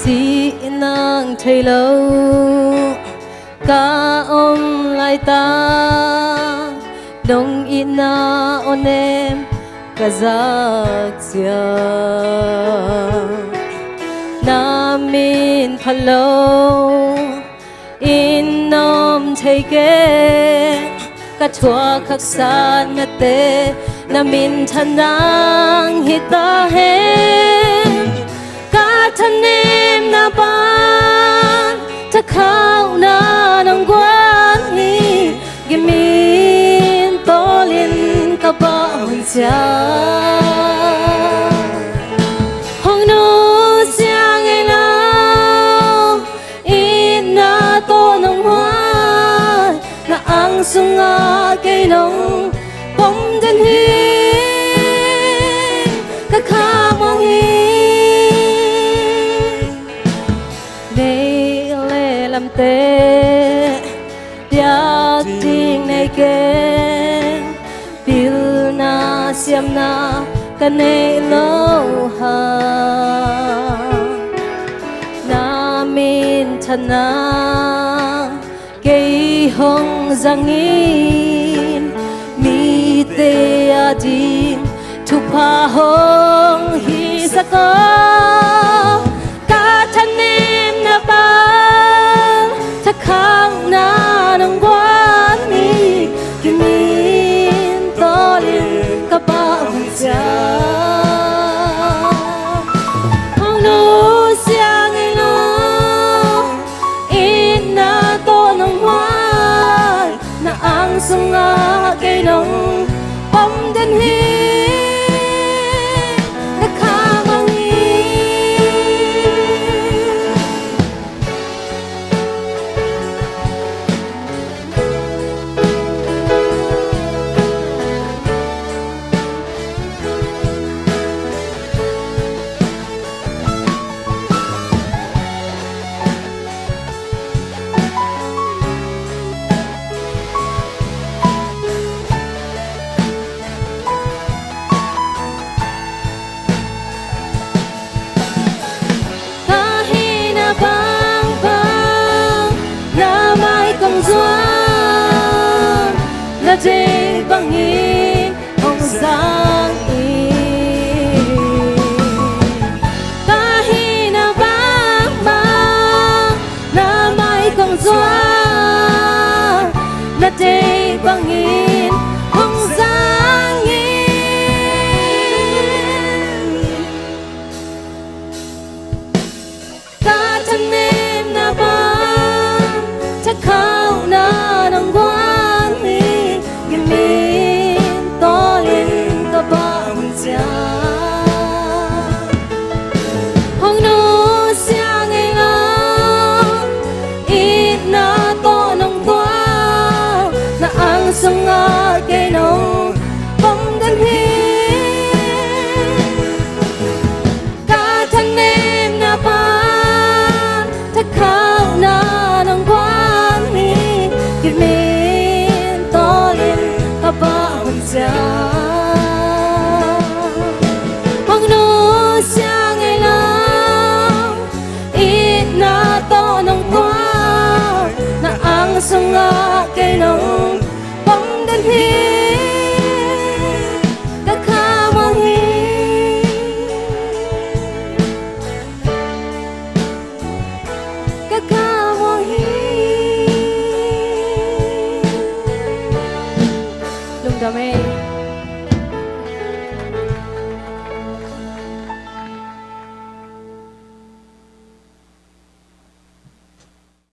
Chỉ nàng thấy lâu cả ông lại ta đông ina on em cả giặc chia namin phalo in nom thấy ghé cả chua khắc san mà tê namin thân đang hít ta hết cả thân em na ban ta khao na nang quan hi gimin to liên ka ba hon cha hong no siang ai lao in na to nang hoa na ang sunga kay nong bom den hi ka kha mong hi làm tê điạc tình này kê bil na xiêm na cái này lâu ha na min thân na cây hồng giang in mi tê adin thu pa hồng hi sa ko cả thân em na ba khang na nang quan ni kimin to liên ka ba hong cha hong no siang ai lo in na to nang hoa na ang sunga kay nong pom den hi na dây băng in hồng giang in ta hi na vang mang na mai công doa na dây băng in hồng giang in ta thân em na vang chắc khao na nang quan min to liên ka ba hong cha hong no siang ai la ít na to nong qua na ang sunga kay nong bom den hi cả thân em na ban ta khao na nong quan ni gimin to liên ba hon cha hong no siang ai lao ít na to nong qua na ang sunga kay nong bom den hi ka kha mong hi ka kha mong hi Dame